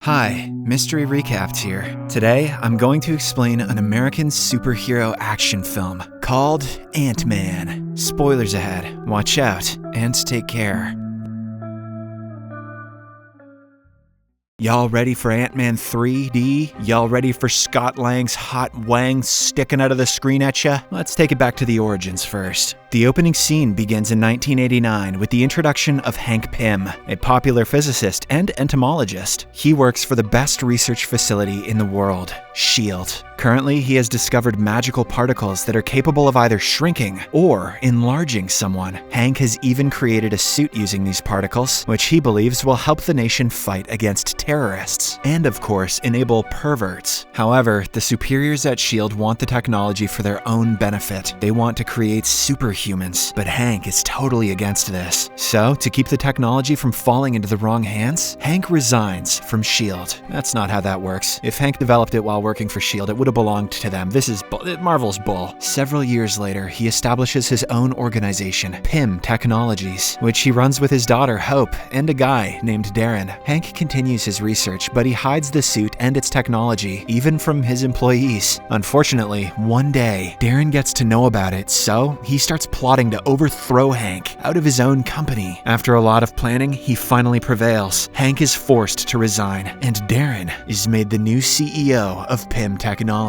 Hi, Mystery Recapped here. Today, I'm going to explain an American superhero action film called ANTMAN. Spoilers ahead, watch out, and take care. Y'all ready for Ant-Man 3D? Y'all ready for Scott Lang's hot wang sticking out of the screen at ya? Let's take it back to the origins first. The opening scene begins in 1989 with the introduction of Hank Pym, a popular physicist and entomologist. He works for the best research facility in the world, S.H.I.E.L.D. Currently, he has discovered magical particles that are capable of either shrinking or enlarging someone. Hank has even created a suit using these particles, which he believes will help the nation fight against terrorists, and of course, enable perverts. However, the superiors at S.H.I.E.L.D. want the technology for their own benefit. They want to create superhumans, but Hank is totally against this. So, to keep the technology from falling into the wrong hands, Hank resigns from S.H.I.E.L.D. That's not how that works. If Hank developed it while working for S.H.I.E.L.D., it would have belonged to them. This is Marvel's bull. Several years later, he establishes his own organization, Pym Technologies, which he runs with his daughter, Hope, and a guy named Darren. Hank continues his research, but he hides the suit and its technology, even from his employees. Unfortunately, one day, Darren gets to know about it, so he starts plotting to overthrow Hank out of his own company. After a lot of planning, he finally prevails. Hank is forced to resign, and Darren is made the new CEO of Pym Technologies.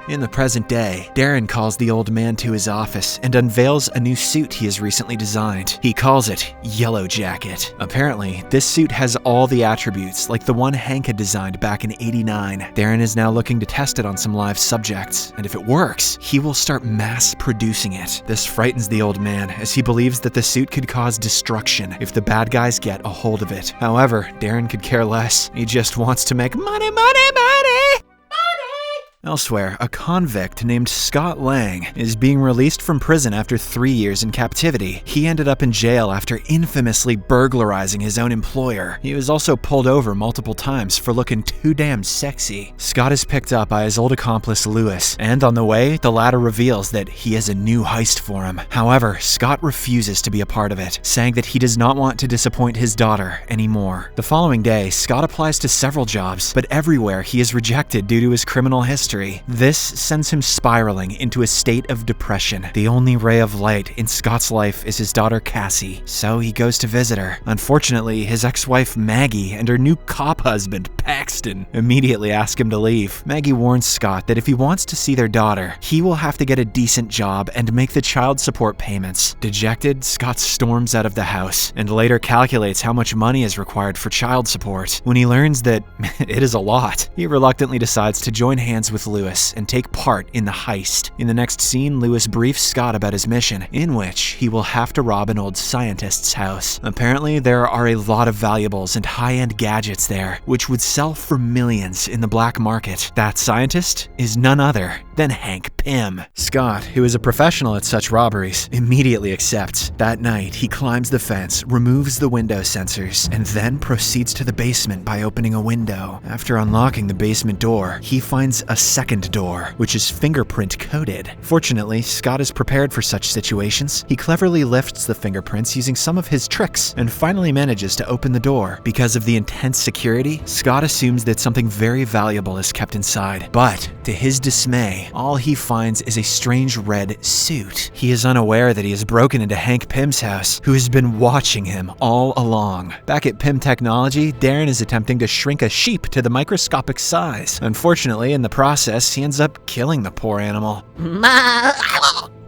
In the present day, Darren calls the old man to his office and unveils a new suit he has recently designed. He calls it Yellow Jacket. Apparently, this suit has all the attributes like the one Hank had designed back in '89. Darren is now looking to test it on some live subjects, and if it works, he will start mass producing it. This frightens the old man, as he believes that the suit could cause destruction if the bad guys get a hold of it. However, Darren could care less. He just wants to make money, money, money! Elsewhere, a convict named Scott Lang is being released from prison after 3 years in captivity. He ended up in jail after infamously burglarizing his own employer. He was also pulled over multiple times for looking too damn sexy. Scott is picked up by his old accomplice Lewis, and on the way, the latter reveals that he has a new heist for him. However, Scott refuses to be a part of it, saying that he does not want to disappoint his daughter anymore. The following day, Scott applies to several jobs, but everywhere he is rejected due to his criminal history. This sends him spiraling into a state of depression. The only ray of light in Scott's life is his daughter Cassie, so he goes to visit her. Unfortunately, his ex-wife Maggie and her new cop husband Paxton immediately ask him to leave. Maggie warns Scott that if he wants to see their daughter, he will have to get a decent job and make the child support payments. Dejected, Scott storms out of the house and later calculates how much money is required for child support. When he learns that it is a lot, he reluctantly decides to join hands with Lewis and take part in the heist. In the next scene, Lewis briefs Scott about his mission, in which he will have to rob an old scientist's house. Apparently, there are a lot of valuables and high-end gadgets there, which would sell for millions in the black market. That scientist is none other than Hank Pym. Scott, who is a professional at such robberies, immediately accepts. That night, he climbs the fence, removes the window sensors, and then proceeds to the basement by opening a window. After unlocking the basement door, he finds a second door, which is fingerprint coated. Fortunately, Scott is prepared for such situations. He cleverly lifts the fingerprints using some of his tricks and finally manages to open the door. Because of the intense security, Scott assumes that something very valuable is kept inside. But, to his dismay, all he finds is a strange red suit. He is unaware that he has broken into Hank Pym's house, who has been watching him all along. Back at Pym Technology, Darren is attempting to shrink a sheep to the microscopic size. Unfortunately, in the process, he ends up killing the poor animal.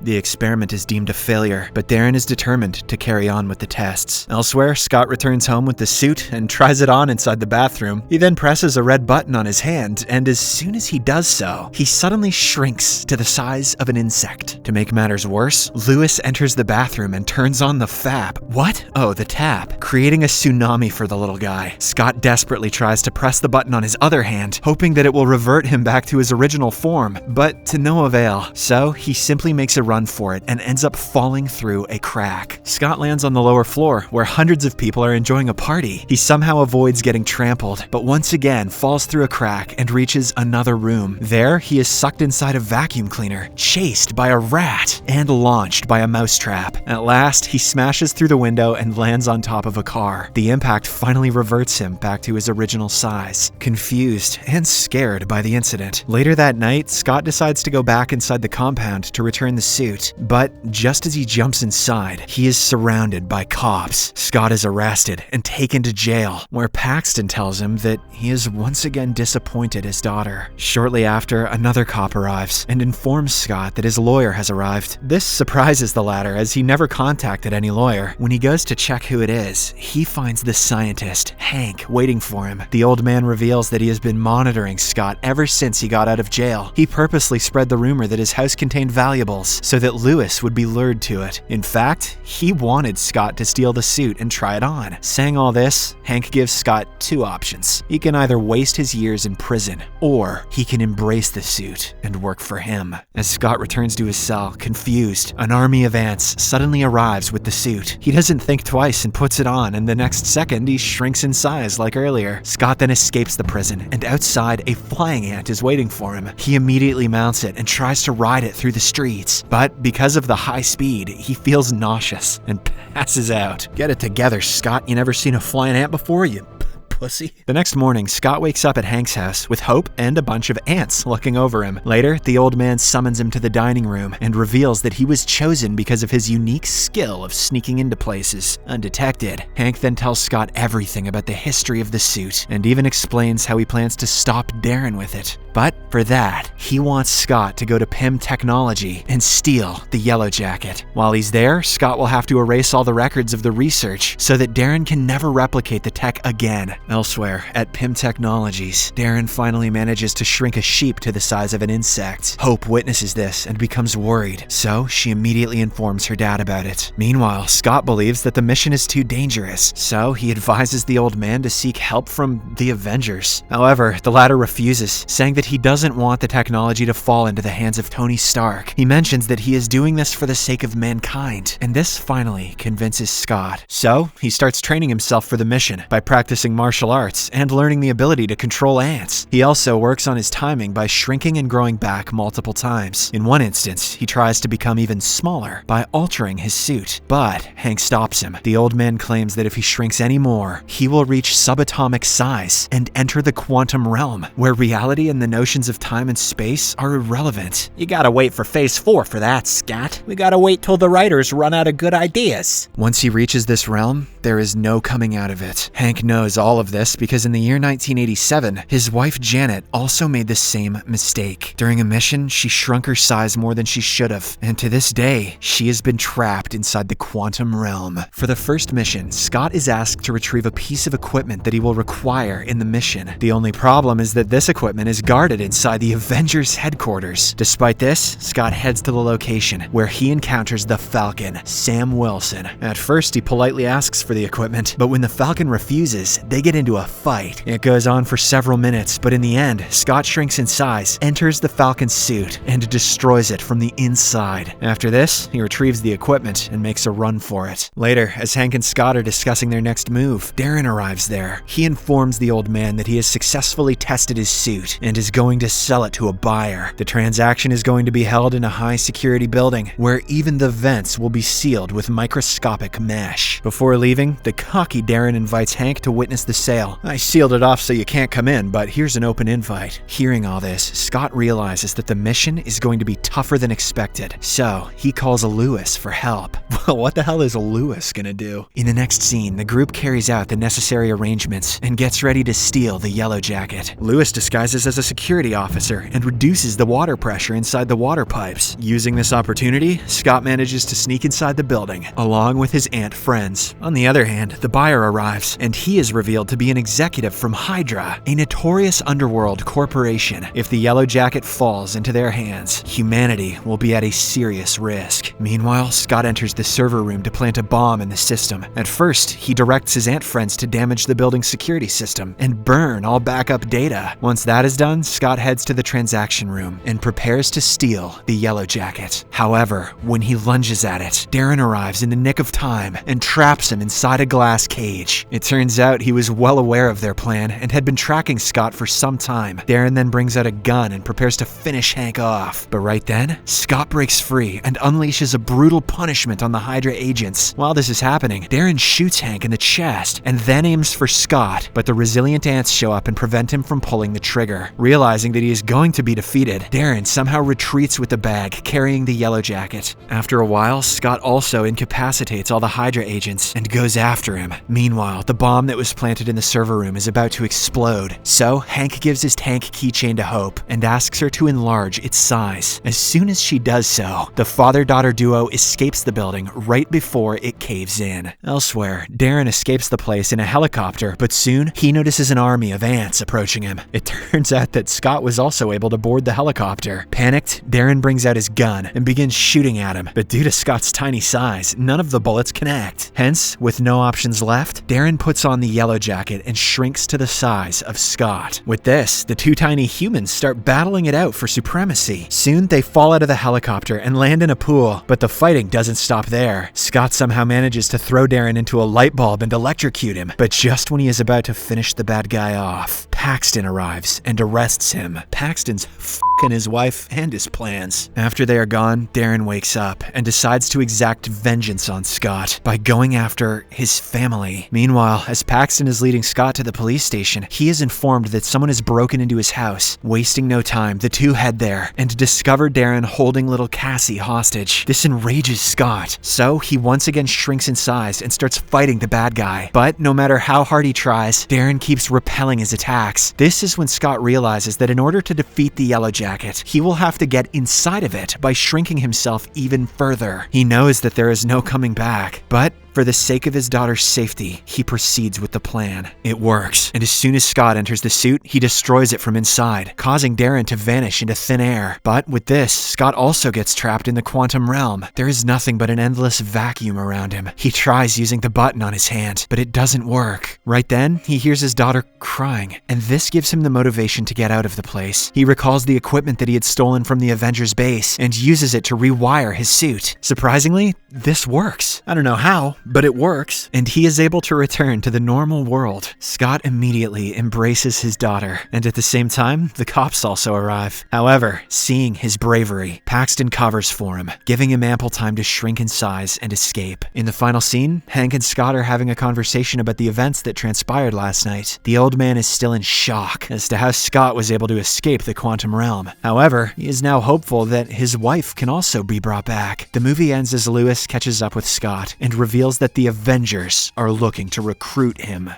The experiment is deemed a failure, but Darren is determined to carry on with the tests. Elsewhere, Scott returns home with the suit and tries it on inside the bathroom. He then presses a red button on his hand, and as soon as he does so, he suddenly shrinks to the size of an insect. To make matters worse, Lewis enters the bathroom and turns on the the tap, creating a tsunami for the little guy. Scott desperately tries to press the button on his other hand, hoping that it will revert him back to his original form, but to no avail. So he simply makes a run for it and ends up falling through a crack. Scott lands on the lower floor where hundreds of people are enjoying a party. He somehow avoids getting trampled, but once again falls through a crack and reaches another room. There, he is sucked inside a vacuum cleaner, chased by a rat, and launched by a mousetrap. At last, he smashes through the window and lands on top of a car. The impact finally reverts him back to his original size. Confused and scared by the incident. Later that night, Scott decides to go back inside the compound to return the suit, but just as he jumps inside, he is surrounded by cops. Scott is arrested and taken to jail, where Paxton tells him that he is once again disappointed his daughter. Shortly after, another cop arrives and informs Scott that his lawyer has arrived. This surprises the latter as he never contacted any lawyer. When he goes to check who it is, he finds the scientist, Hank, waiting for him. The old man reveals that he has been monitoring Scott ever since he got out of jail. He purposely spread the rumor that his house contained valuables so that Lewis would be lured to it. In fact, he wanted Scott to steal the suit and try it on. Saying all this, Hank gives Scott two options. He can either waste his years in prison, or he can embrace the suit and work for him. As Scott returns to his cell, confused, an army of ants suddenly arrives with the suit. He doesn't think twice and puts it on, and the next second he shrinks in size like earlier. Scott then escapes the prison, and outside a flying ant is waiting for him. He immediately mounts it and tries to ride it through the streets, but because of the high speed, he feels nauseous and passes out. Get it together, Scott. You never seen a flying ant before, you pussy. The next morning, Scott wakes up at Hank's house with Hope and a bunch of ants looking over him. Later, the old man summons him to the dining room and reveals that he was chosen because of his unique skill of sneaking into places undetected. Hank then tells Scott everything about the history of the suit and even explains how he plans to stop Darren with it. But for that, he wants Scott to go to PIM Technology and steal the Yellow Jacket. While he's there, Scott will have to erase all the records of the research so that Darren can never replicate the tech again. Elsewhere, at PIM Technologies, Darren finally manages to shrink a sheep to the size of an insect. Hope witnesses this and becomes worried, so she immediately informs her dad about it. Meanwhile, Scott believes that the mission is too dangerous, so he advises the old man to seek help from the Avengers. However, the latter refuses, saying that he doesn't want the technology to fall into the hands of Tony Stark. He mentions that he is doing this for the sake of mankind, and this finally convinces Scott. So, he starts training himself for the mission by practicing martial arts and learning the ability to control ants. He also works on his timing by shrinking and growing back multiple times. In one instance, he tries to become even smaller by altering his suit, but Hank stops him. The old man claims that if he shrinks any more, he will reach subatomic size and enter the quantum realm, where reality and the notions of time and space are irrelevant. You gotta wait for phase 4 for that, Scott. We gotta wait till the writers run out of good ideas. Once he reaches this realm, there is no coming out of it. Hank knows all of this because in the year 1987, his wife Janet also made the same mistake. During a mission, she shrunk her size more than she should have, and to this day, she has been trapped inside the quantum realm. For the first mission, Scott is asked to retrieve a piece of equipment that he will require in the mission. The only problem is that this equipment is guarded inside the Avengers headquarters. Despite this, Scott heads to the location, where he encounters the Falcon, Sam Wilson. At first, he politely asks for the equipment, but when the Falcon refuses, they get into a fight. It goes on for several minutes, but in the end, Scott shrinks in size, enters the Falcon's suit, and destroys it from the inside. After this, he retrieves the equipment and makes a run for it. Later, as Hank and Scott are discussing their next move, Darren arrives there. He informs the old man that he has successfully tested his suit and is going to sell it to a buyer. The transaction is going to be held in a high-security building, where even the vents will be sealed with microscopic mesh. Before leaving, the cocky Darren invites Hank to witness the sale. I sealed it off so you can't come in, but here's an open invite. Hearing all this, Scott realizes that the mission is going to be tougher than expected, so he calls Lewis for help. Well, what the hell is Lewis gonna do? In the next scene, the group carries out the necessary arrangements and gets ready to steal the Yellow Jacket. Lewis disguises as a security officer and reduces the water pressure inside the water pipes. Using this opportunity, Scott manages to sneak inside the building, along with his ant friends. On the other hand, the buyer arrives, and he is revealed to be an executive from Hydra, a notorious underworld corporation. If the Yellow Jacket falls into their hands, humanity will be at a serious risk. Meanwhile, Scott enters the server room to plant a bomb in the system. At first, he directs his ant friends to damage the building's security system and burn all backup data. Once that is done, Scott heads to the transaction room and prepares to steal the yellow jacket. However, when he lunges at it, Darren arrives in the nick of time and traps him inside a glass cage. It turns out he was well aware of their plan and had been tracking Scott for some time. Darren then brings out a gun and prepares to finish Hank off. But right then, Scott breaks free and unleashes a brutal punishment on the Hydra agents. While this is happening, Darren shoots Hank in the chest and then aims for Scott, but the resilient ants show up and prevent him from pulling the trigger. Realizing that he is going to be defeated, Darren somehow retreats with the bag, carrying the yellow jacket. After a while, Scott also incapacitates all the Hydra agents and goes after him. Meanwhile, the bomb that was planted in the server room is about to explode. So, Hank gives his tank keychain to Hope and asks her to enlarge its size. As soon as she does so, the father-daughter duo escapes the building right before it caves in. Elsewhere, Darren escapes the place in a helicopter, but soon he notices an army of ants approaching him. It turns out that Scott was also able to board the helicopter. Panicked, Darren brings out his gun and begins shooting at him, but due to Scott's tiny size, none of the bullets connect. Hence, with no options left, Darren puts on the yellow jacket and shrinks to the size of Scott. With this, the two tiny humans start battling it out for supremacy. Soon, they fall out of the helicopter and land in a pool, but the fighting doesn't stop there. Scott somehow manages to throw Darren into a light bulb and electrocute him, but just when he is about to finish the bad guy off, Paxton arrives and arrests him. Paxton's f***ing his wife and his plans. After they are gone, Darren wakes up and decides to exact vengeance on Scott by going after his family. Meanwhile, as Paxton is leading Scott to the police station, he is informed that someone has broken into his house. Wasting no time, the two head there and discover Darren holding little Cassie hostage. This enrages Scott, so he once again shrinks in size and starts fighting the bad guy. But no matter how hard he tries, Darren keeps repelling his attacks. This is when Scott realizes that in order to defeat the yellow jacket, he will have to get inside of it by shrinking himself even further. He knows that there is no coming back, but for the sake of his daughter's safety, he proceeds with the plan. It works, and as soon as Scott enters the suit, he destroys it from inside, causing Darren to vanish into thin air. But with this, Scott also gets trapped in the quantum realm. There is nothing but an endless vacuum around him. He tries using the button on his hand, but it doesn't work. Right then, he hears his daughter crying, and this gives him the motivation to get out of the place. He recalls the equipment that he had stolen from the Avengers base and uses it to rewire his suit. Surprisingly, this works. I don't know how, but it works, and he is able to return to the normal world. Scott immediately embraces his daughter, and at the same time, the cops also arrive. However, seeing his bravery, Paxton covers for him, giving him ample time to shrink in size and escape. In the final scene, Hank and Scott are having a conversation about the events that transpired last night. The old man is still in shock as to how Scott was able to escape the quantum realm. However, he is now hopeful that his wife can also be brought back. The movie ends as Lewis catches up with Scott and reveals that the Avengers are looking to recruit him.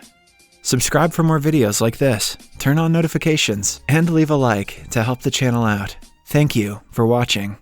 Subscribe for more videos like this, turn on notifications, and leave a like to help the channel out. Thank you for watching.